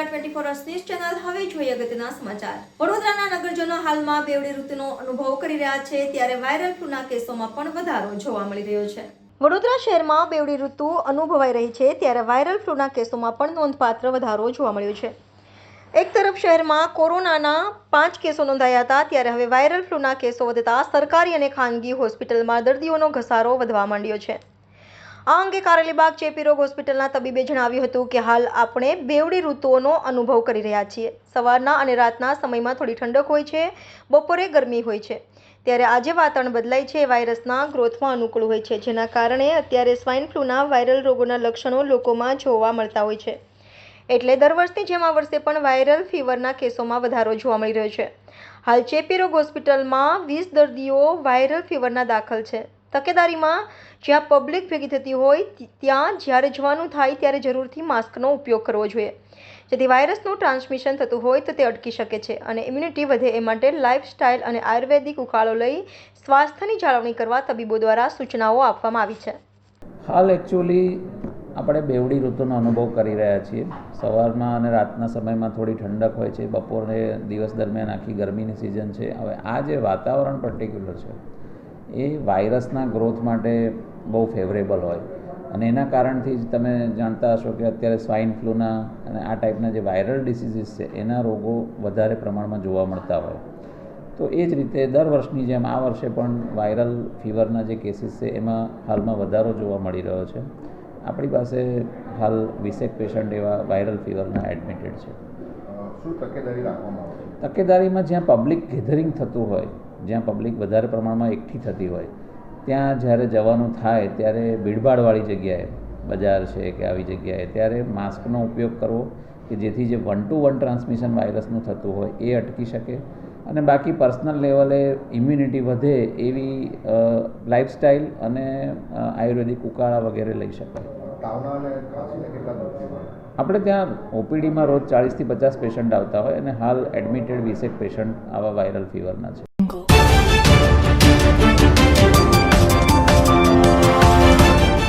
Vadodara 24 news channel હવે જોઈએ અગત્યના સમાચાર। વડોદરાના નગરજનો હાલમાં બેવડી ઋતુનો અનુભવ કરી રહ્યા છે, ત્યારે વાયરલ ફ્લૂના કેસોમાં પણ વધારો જોવા મળી રહ્યો છે। વડોદરા શહેરમાં બેવડી ઋતુ અનુભવાઈ રહી છે, ત્યારે વાયરલ ફ્લૂના કેસોમાં પણ નોંધપાત્ર વધારો જોવા મળ્યો છે। એક તરફ શહેરમાં કોરોનાના 5 કેસો નોંધાયા હતા, ત્યારે હવે વાયરલ ફ્લૂના કેસો વધતા સરકારી અને ખાનગી હોસ્પિટલમાં દર્દીઓનો ઘસારો વધવા માંડ્યો છે। આ અંગે કારેલીબાગ ચેપી રોગ હોસ્પિટલના તબીબે જણાવ્યું હતું કે હાલ આપણે બેવડી ઋતુઓનો અનુભવ કરી રહ્યા છીએ। સવારના અને રાતના સમયમાં થોડી ઠંડક હોય છે, બપોરે ગરમી હોય છે, ત્યારે આજે વાતાવરણ બદલાય છે, વાયરસના ગ્રોથમાં અનુકૂળ હોય છે, જેના કારણે અત્યારે સ્વાઇન ફ્લૂના વાયરલ રોગોના લક્ષણો લોકોમાં જોવા મળતા હોય છે। એટલે દર વર્ષની જેમ આ વર્ષે પણ વાયરલ ફીવરના કેસોમાં વધારો જોવા મળી રહ્યો છે। હાલ ચેપી રોગ હોસ્પિટલમાં 20 દર્દીઓ વાયરલ ફીવરના દાખલ છે। તકેદારીમાં જ્યાં પબ્લિક ભેગી થતી હોય ત્યાં જ્યારે જવાનું થાય ત્યારે જરૂરથી માસ્કનો ઉપયોગ કરવો જોઈએ, જેથી વાયરસનું ટ્રાન્સમિશન થતું હોય તો તે અટકી શકે છે અને ઇમ્યુનિટી વધે એ માટે લાઇફસ્ટાઇલ અને આયુર્વેદિક ઉકાળો લઈ સ્વાસ્થ્યની જાળવણી કરવા તબીબો દ્વારા સૂચનાઓ આપવામાં આવી છે। હાલ એકચ્યુઅલી આપણે બેવડી ઋતુનો અનુભવ કરી રહ્યા છીએ। સવારમાં અને રાતના સમયમાં થોડી ઠંડક હોય છે, બપોરે દિવસ દરમિયાન આખી ગરમીની સિઝન છે। હવે આ જે વાતાવરણ પર્ટિક્યુલર છે એ વાયરસના ગ્રોથ માટે બહુ ફેવરેબલ હોય અને એના કારણથી જ તમે જાણતા હશો કે અત્યારે સ્વાઇન ફ્લૂના અને આ ટાઈપના જે વાયરલ ડિસીઝીસ છે એના રોગો વધારે પ્રમાણમાં જોવા મળતા હોય। તો એ જ રીતે દર વર્ષની જેમ આ વર્ષે પણ વાયરલ ફીવરના જે કેસીસ છે એમાં હાલમાં વધારો જોવા મળી રહ્યો છે। આપણી પાસે હાલ 20 પેશન્ટ એવા વાયરલ ફીવરના એડમિટેડ છે। શું તકેદારી રાખવામાં આવે છે? તકેદારીમાં જ્યાં પબ્લિક ગેધરિંગ થતું હોય, જ્યાં પબ્લિક વધારે પ્રમાણમાં એકઠી થતી હોય ત્યાં જ્યારે જવાનું થાય ત્યારે ભીડભાડવાળી જગ્યાએ, બજાર છે કે આવી જગ્યાએ, ત્યારે માસ્કનો ઉપયોગ કરવો કે જેથી જે 1 to 1 ટ્રાન્સમિશન વાયરસનું થતું હોય એ અટકી શકે અને બાકી પર્સનલ લેવલે ઇમ્યુનિટી વધે એવી લાઇફસ્ટાઇલ અને આયુર્વેદિક ઉકાળા વગેરે લઈ શકાય। તાવના અને ખાંસીને કેટલા દર્દીઓ? આપણે ત્યાં ઓપીડીમાં રોજ 40 થી 50 પેશન્ટ આવતા હોય અને હાલ એડમિટેડ 20 પેશન્ટ આવા વાયરલ ફીવરના છે।